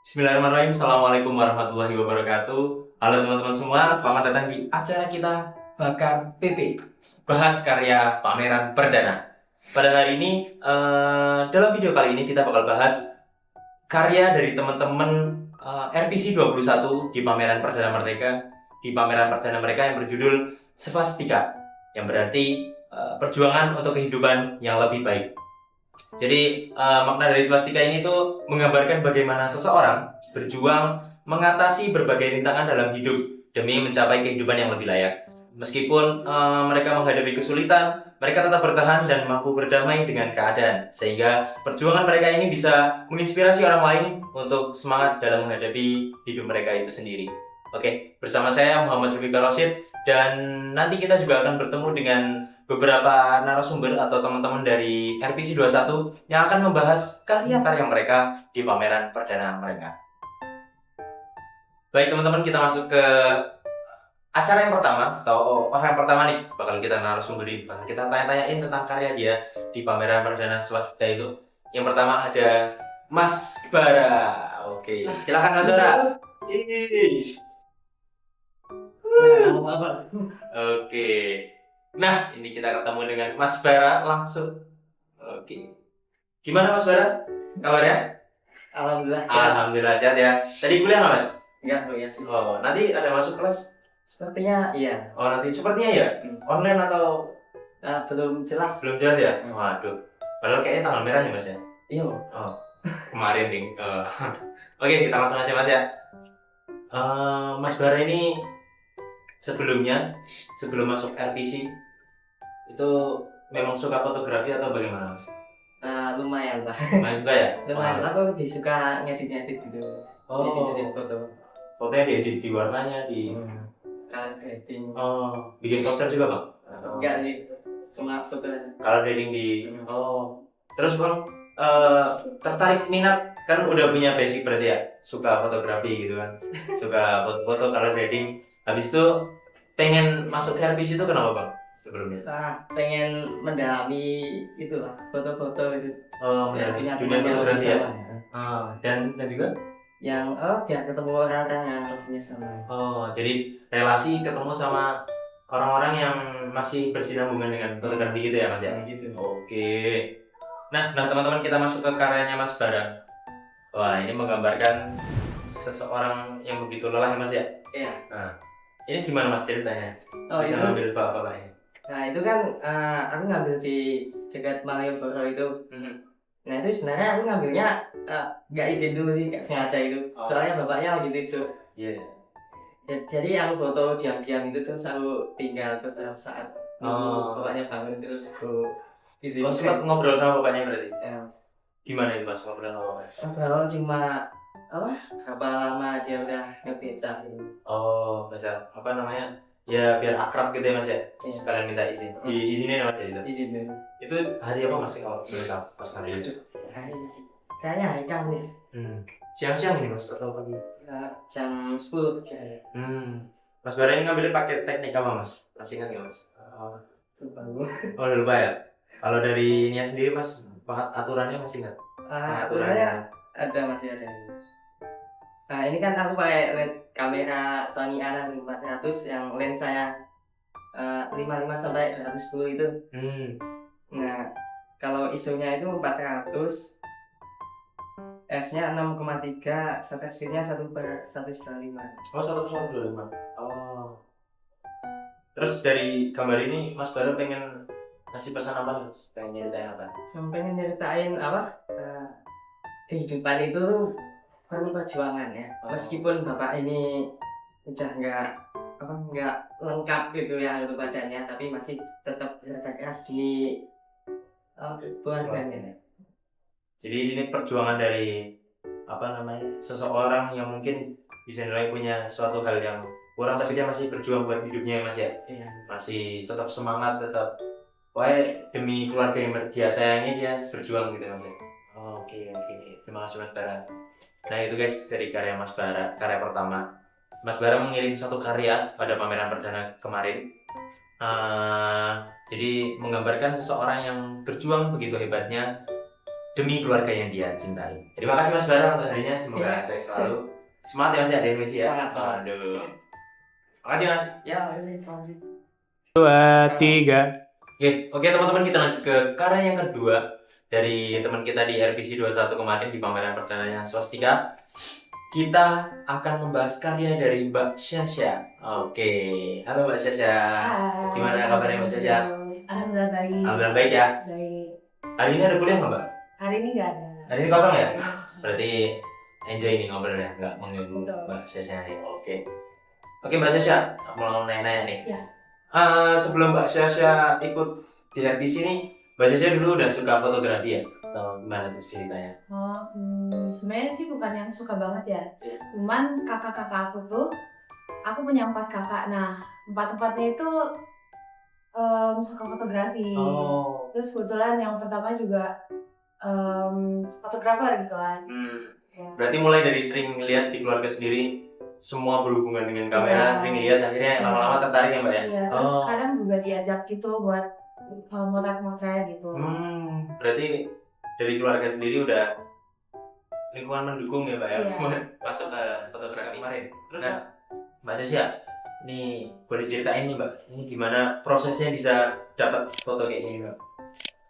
Bismillahirrahmanirrahim. Assalamualaikum warahmatullahi wabarakatuh. Halo teman-teman semua, selamat datang di acara kita Bakar PP, bahas karya pameran perdana. Pada hari ini, dalam video kali ini kita bakal bahas karya dari teman-teman RPC 21 di pameran perdana mereka yang berjudul Svastika, yang berarti perjuangan untuk kehidupan yang lebih baik. Jadi makna dari swastika ini tuh menggambarkan bagaimana seseorang berjuang mengatasi berbagai rintangan dalam hidup demi mencapai kehidupan yang lebih layak. Meskipun mereka menghadapi kesulitan, mereka tetap bertahan dan mampu berdamai dengan keadaan. Sehingga perjuangan mereka ini bisa menginspirasi orang lain untuk semangat dalam menghadapi hidup mereka itu sendiri. Oke, bersama saya Muhammad Zulfikar Rosyid, dan nanti kita juga akan bertemu dengan beberapa narasumber atau teman-teman dari RPC 21 yang akan membahas karya-karya mereka di pameran perdana mereka. Baik teman-teman, kita masuk ke acara yang pertama, atau orang yang pertama nih bakal kita narasumberi, kita tanya-tanyain tentang karya dia di pameran perdana swastika itu. Yang pertama ada Mas Bara. Oke, silakan Mas Bara. Oke. Nah, ini kita ketemu dengan Mas Bara langsung. Oke. Gimana Mas Bara? Kabarnya? Alhamdulillah sehat. Alhamdulillah sehat ya. Tadi kuliah nggak Mas? Enggak kuliah sih. Oh, nanti ada masuk kelas? Sepertinya iya. Oh, nanti sepertinya ya? Online atau Belum jelas. belum jelas ya? Waduh. Padahal kayaknya tanggal merah ya Mas ya? Iya. Oh, kemarin nih. Oke, kita langsung aja Mas ya. Mas Bara ini sebelum masuk RPC itu memang suka fotografi atau bagaimana Mas? Lumayan lah. Main juga ya? Lumayan. Aku lebih suka ngedit-ngedit gitu. Ngedit-ngedit foto. Fotonya diedit di warnanya, di Editing. bikin poster juga Bang? Enggak sih. Cuma foto aja. Color grading di terus Bang tertarik minat, kan udah punya basic berarti ya, suka fotografi gitu kan, suka foto-foto, color grading. Habis itu pengen masuk ke RPC itu kenapa Bang sebelumnya? Pengen mendalami itulah foto-foto itu. Punya dunia fotografi ya. Dan juga yang biar ketemu orang-orang yang punya sama. Jadi relasi ketemu sama orang-orang yang masih bersinambungan dengan fotografi gitu ya Mas ya? Gitu. Oke. Nah teman-teman, kita masuk ke karyanya Mas Bara. Wah, ini menggambarkan seseorang yang begitu lelah ya Mas ya? Iya. Nah, ini gimana Mas ceritanya? Bisa Itu. ngambil bapaknya? Nah itu kan aku ngambil di dekat Malioboro itu. Nah itu sebenarnya aku ngambilnya nggak izin dulu sih, nggak sengaja itu. Soalnya bapaknya lagi tidur. Iya. Jadi aku foto diam-diam itu, terus aku tinggal beberapa saat. Bapaknya bangun terus aku izin. Sempat ngobrol sama bapaknya berarti? Ya. Gimana itu Mas ngobrol sama bapaknya? Ngobrol cuma berapa lama dia udah ngebeca ini. Bisa apa namanya? Ya biar akrab gitu ya Mas ya? Iya. Sekalian minta izin. Diizinin Mas ya itu? Izin dulu. Itu hari apa Mas kalau boleh tahu pas hari itu? Kayaknya hari Kamis. Siang-siang ini Mas atau pagi? Jam 10 ya. Mas Bara ini ngambilnya pakai teknik apa Mas? Masih ingat nggak Mas? Lupa. Udah lupa ya? Kalau dari ininya sendiri Mas, aturannya masih ingat? Aturannya masih ada. Nah ini kan aku pakai kamera Sony A6400 yang lensanya 55 sampai 210 itu. Nah kalau ISO-nya itu 400, f-nya 6,3, shutter speed-nya 1/125. 1/125. Terus dari gambar ini Mas Bara pengen ngasih pesan apa Mas? Pengen nyeritain apa? Pengen nyeritain kehidupan itu perlu perjuangan ya. Meskipun bapak ini udah nggak lengkap gitu ya badannya, tapi masih tetap bekerja keras demi keluarganya. Jadi ini perjuangan dari seseorang yang mungkin bisa nilai punya suatu hal yang kurang, tapi dia masih berjuang buat hidupnya Mas ya. Iya. Masih tetap semangat, tetap demi keluarga yang dia sayangi, dia berjuang gitu Mas ya. Oke. Terima kasih Mas Bara. Nah itu guys, dari karya Mas Bara, karya pertama. Mas Bara mengirim satu karya pada pameran perdana kemarin. Jadi menggambarkan seseorang yang berjuang begitu hebatnya demi keluarga yang dia cintai. Terima kasih Mas Bara untuk harinya, semoga sukses selalu. Semangat ya Mas ya, dari Messi ya. Semangat. Aduh. Makasih Mas. Ya, terima kasih. 3. Oke teman-teman, kita lanjut ke karya yang kedua dari teman kita di RPC 21 kemarin di pameran perdananya Swastika. Kita akan membahas karya dari Mbak Syasha. Oke, halo Mbak Syasha. Hai. Gimana kabarnya Mbak Syasha? Alhamdulillah baik. Alhamdulillah baik ya. Baik. Hari ini ada kuliah nggak Mbak? Hari ini nggak ada. Hari ini kosong ya? Iya. Berarti enjoy nih ngobrolnya, nggak mengganggu Betul. Mbak Syasha nih. Oke Mbak Syasha, mau nanya-nanya nih. Ya. Sebelum Mbak Syasha ikut di sini, Mbak Syasha dulu udah suka fotografi ya? Atau gimana tuh ceritanya? Sebenarnya sih bukan yang suka banget ya. Iya. Cuman kakak-kakak aku tuh, aku punya 4 kakak. Nah, 4-empatnya itu suka fotografi. Oh. Terus kebetulan yang pertama juga fotografer gitu kan. Ya. Berarti mulai dari sering lihat di keluarga sendiri semua berhubungan dengan kamera, Iya. sering lihat akhirnya lama-lama tertarik ya Mbak ya? Iya, terus kadang juga diajak gitu buat motret-motret gitu. Berarti dari keluarga sendiri udah lingkungan mendukung ya Mbak ya? Iya. Buat masuk ke fotografi kemarin. Terus Mbak Syasha, ini boleh ceritain nih Mbak, ini gimana prosesnya bisa dapat foto kayak gini Mbak?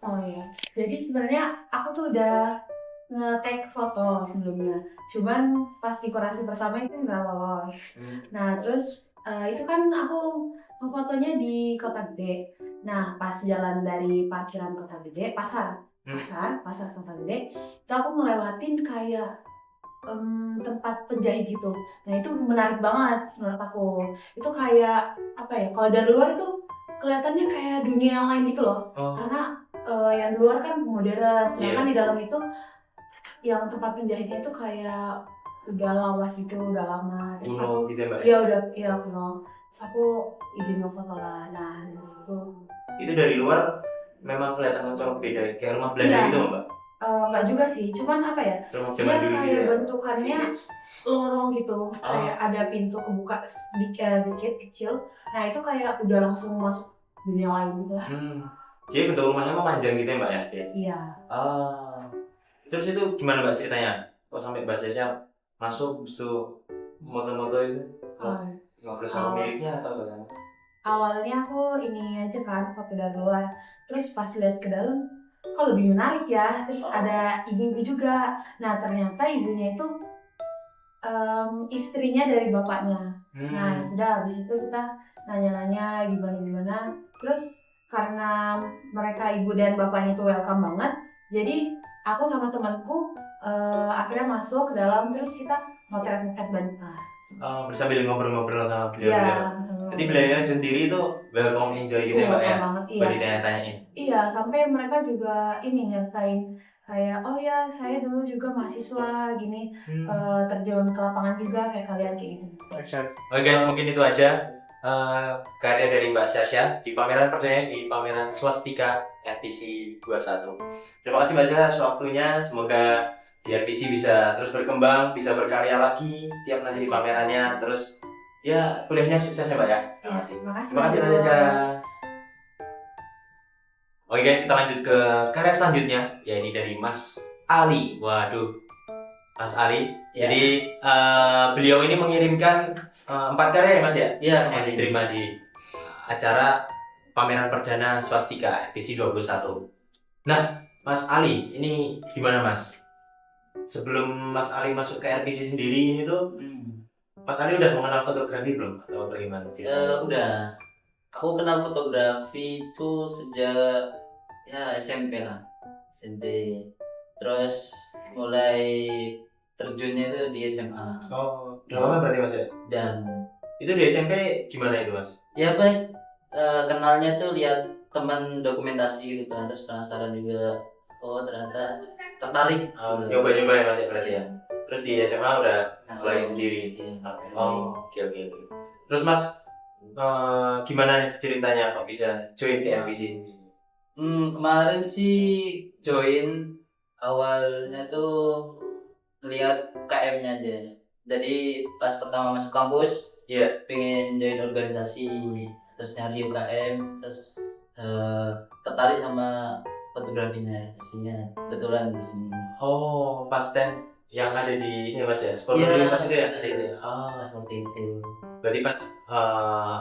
Oh iya, jadi sebenarnya aku tuh udah nge-take foto sebelumnya. Cuman pas di kurasi pertama itu nggak lolos. Nah terus itu kan aku fotonya di Kota Gede. Nah pas jalan dari parkiran Kota Gede, pasar Kota Gede, itu aku ngelewatin kayak tempat penjahit gitu. Nah itu menarik banget menurut aku. Itu kayak apa ya? Kalau dari luar tuh kelihatannya kayak dunia yang lain gitu loh. Karena yang di luar kan modern, sedangkan di dalam itu yang tempat penjahitnya itu kayak udah lawas gitu, udah lama. Terus Kuno gitu ya Mbak? iya udah, iya kuno. Terus aku izin foto lah. Nah dari situ. Itu dari luar memang kelihatan cocok beda, kayak rumah Belanda Iya. gitu Mbak? Enggak juga sih, cuman apa ya? Rumah Dia zaman dulu kayak gitu ya? bentukannya lorong gitu, kayak ada pintu kebuka dikit kecil. Nah itu kayak udah langsung masuk dunia lain gitu lah. Jadi bentuk rumahnya memanjang gitu ya Mbak ya? Iya. Terus itu gimana Mbak ceritanya? Kok sampai Mbak Syasha masuk terus tuh moto-moto itu? Ngobrol sama miliknya atau gimana? Awalnya aku ini aja kan foto dari luar, terus pas lihat ke dalam kok lebih menarik ya. Terus ada ibu-ibu juga. Nah ternyata ibunya itu istrinya dari bapaknya. Nah sudah habis itu kita nanya-nanya gimana. Terus karena mereka ibu dan bapaknya itu welcome banget, jadi aku sama temanku akhirnya masuk ke dalam, terus kita motret-motret banget. Sambil ngobrol-ngobrol sama beliau. Iya. Jadi beliau sendiri itu welcome enjoy gitu ya Mbak ya? banget, iya. Buat ditanya-tanyain. Iya, sampai mereka juga ini nyatain kayak, oh ya saya dulu juga mahasiswa gini, terjun ke lapangan juga kayak kalian kayak gitu. Oke guys, mungkin itu aja karya dari Mbak Syasha di pameran perdana di pameran Swastika RPC 21. Terima kasih Mbak Syasha waktunya, semoga di RPC bisa terus berkembang, bisa berkarya lagi tiap nanti di pamerannya, terus ya kuliahnya sukses ya Mbak ya. Terima kasih. Terima kasih Mbak Syasha. Oke guys, kita lanjut ke karya selanjutnya, yaitu dari Mas Ali. Waduh, Mas Ali. Ya. Jadi beliau ini mengirimkan 4 karya ya Mas ya? Iya, Yang diterima di acara pameran perdana Swastika RPC 21. Nah, Mas Ali, ini gimana Mas? Sebelum Mas Ali masuk ke RPC sendiri ini tuh, Mas Ali udah mengenal fotografi belum? Atau bagaimana? Udah. Aku kenal fotografi itu sejak ya SMP lah. SMP. Terus mulai terjunnya itu di SMA. Oh, udah lama berarti Mas ya? Dan Itu di SMP gimana itu Mas? ya baik, kenalnya tuh lihat teman dokumentasi gitu kan, terus penasaran juga. Oh ternyata tertarik. Nyoba-nyoba ya Mas ya berarti ya? Terus di SMA udah mulai sendiri? Iya. Oke. Terus Mas, gimana ceritanya kok bisa join ke RPC? Kemarin sih join awalnya tuh lihat KM-nya aja. Jadi pas pertama masuk kampus, Iya. pengen join organisasi, terus nyari UKM, terus tertarik sama fotografinya isinya kebetulan di sini. Oh, pas stand yang ada di ini Mas ya, sportorium pas itu ya, ada itu ya. Oh, Seperti itu. berarti pas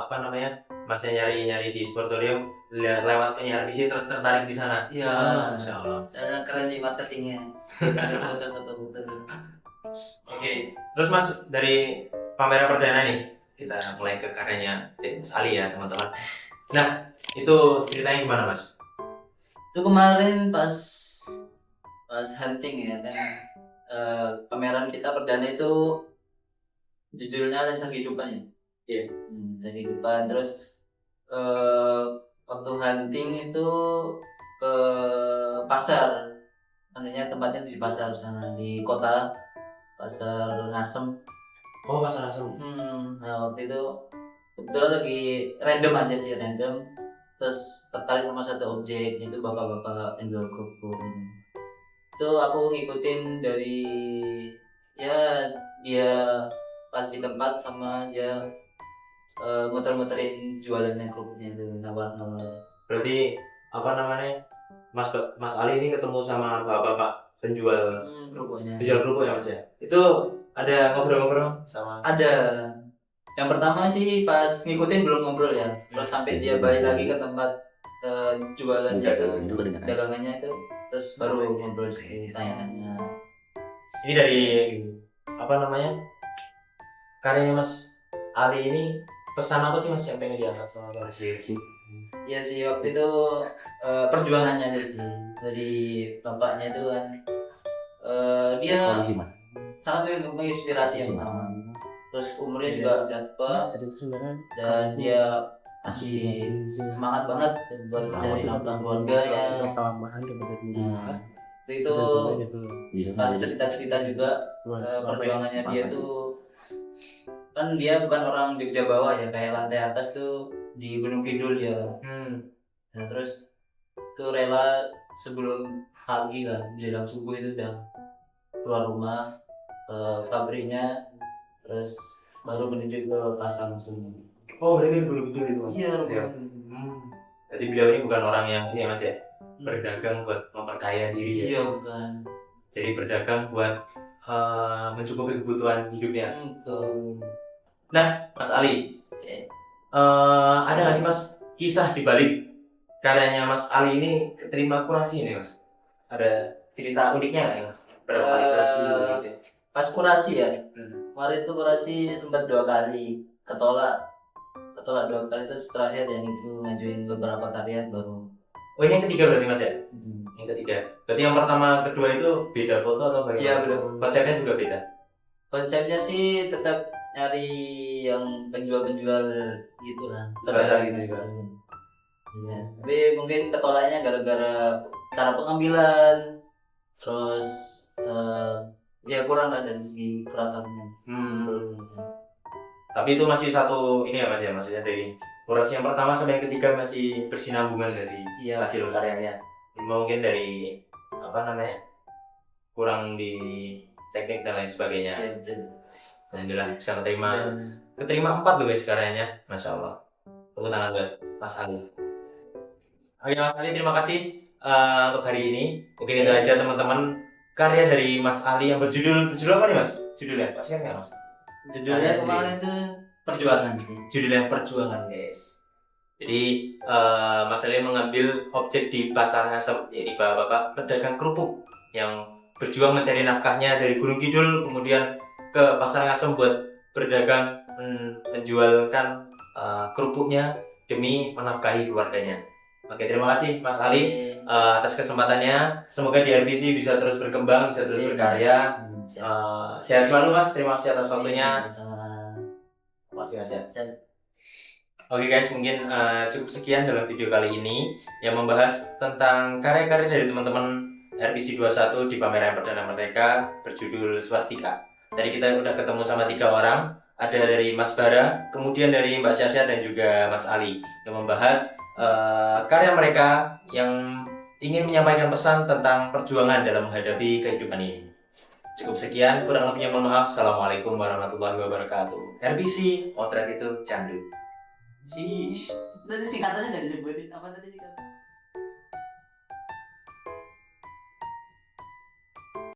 apa namanya, Masnya nyari di sportorium lewat penyiar RBC terus tertarik di sana. Iya. Masya Allah. Saya keren di marketingnya. Foto-foto. Oke, terus Mas dari pameran perdana nih kita mulai ke karyanya Mas Ali ya teman-teman. Nah itu ceritanya gimana Mas? Itu kemarin pas hunting ya kan, pameran kita perdana itu judulnya Lensa Kehidupan ya. Iya. Lensa Kehidupan. Terus waktu hunting itu ke pasar, anehnya tempatnya di pasar sana di kota, pasar Ngasem. Oh Mas langsung. Nah waktu itu kebetulan lagi random aja sih, random. Terus tertarik sama satu objek, itu bapak-bapak penjual kerupuk ini. Itu aku ngikutin dari ya dia pas di tempat sama dia muter-muterin jualannya kerupuknya itu nawar-nawar. Berarti apa namanya, Mas Ali ini ketemu sama bapak-bapak penjual Kerupuknya. kerupuk ya Mas ya? Itu ada ngobrol-ngobrol sama? Ada. Yang pertama sih pas ngikutin belum ngobrol ya. Terus sampai dia balik lagi ke tempat jualan itu, dagangannya itu, terus baru ngobrol sih, tanya-tanya. Ini dari apa namanya, karyanya Mas Ali ini, pesan apa sih Mas yang pengen diangkat sama Mas? Ya sih waktu itu perjuangannya aja sih dari bapaknya itu kan, dia sangat menginspirasi yang pertama. Terus umurnya juga udah tua dan dia masih semangat banget buat mencari nafkah keluarganya. Nah, itu pas cerita-cerita juga perjuangannya dia tuh, kan dia bukan orang Jogja bawah ya, kayak lantai atas tuh di Gunung Kidul ya. Nah, terus tuh rela sebelum pagi lah, menjelang subuh itu udah keluar rumah ke pabriknya, terus baru menuju ke pasar semua. Oh berarti belum itu Mas? Iya. Jadi beliau ini bukan orang yang ini Mas ya, berdagang buat memperkaya diri ya? Iya bukan. Jadi berdagang buat mencukupi kebutuhan hidupnya. Nah Mas Ali, ada nggak sih Mas kisah di balik karyanya Mas Ali ini keterima kurasi ini Mas? Ada cerita uniknya nggak ya Mas? Berapa kali kurasi gitu? Pas kurasi ya, kemarin itu kurasi sempat 2 kali ketolak 2 kali, terus terakhir yang itu ngajuin beberapa karya baru. Oh ini yang ketiga berarti Mas ya? Yang ketiga. Berarti yang pertama kedua itu beda foto atau bagaimana? Iya beda. Konsepnya juga beda. Konsepnya sih tetap nyari yang penjual-penjual gitu lah. Pasar gitu juga. Iya. Tapi mungkin ketolaknya gara-gara cara pengambilan, terus ya kurang lah dari segi peratamnya. Tapi itu masih satu ini ya Mas ya, maksudnya dari kurasi yang pertama sampai yang ketiga masih bersinambungan dari hasil karyanya. Mungkin dari apa namanya, kurang di teknik dan lain sebagainya. Iya betul. Alhamdulillah bisa keterima 4 loh guys karyanya, Masya Allah. Tepuk tangan buat Mas Ali. Oke Mas Ali, terima kasih untuk hari ini. Mungkin itu aja teman-teman, karya dari Mas Ali yang berjudul apa nih Mas? Judulnya pasti kan nggak Mas? Judulnya kemarin itu perjuangan. Judulnya perjuangan guys. Jadi Mas Ali mengambil objek di pasar Ngasem, yaitu bapak-bapak pedagang kerupuk yang berjuang mencari nafkahnya dari Gunung Kidul kemudian ke pasar Ngasem buat berdagang, menjualkan kerupuknya demi menafkahi keluarganya. Oke, terima kasih Mas Ali atas kesempatannya. Semoga di RBC bisa terus berkembang, bisa terus berkarya. Sehat selalu Mas, terima kasih atas waktunya. Makasih Mas. Oke guys, mungkin cukup sekian dalam video kali ini yang membahas tentang karya-karya dari teman-teman RBC 21 di pameran perdana mereka berjudul Swastika. Tadi kita udah ketemu sama 3 orang, ada dari Mas Bara, kemudian dari Mbak Syasya dan juga Mas Ali yang membahas karya mereka yang ingin menyampaikan pesan tentang perjuangan dalam menghadapi kehidupan ini. Cukup sekian, kurang lebihnya mohon maaf. Assalamualaikum warahmatullahi wabarakatuh. RBC, potret itu candu. Tadi singkatannya nggak disebutin, apa tadi singkatannya?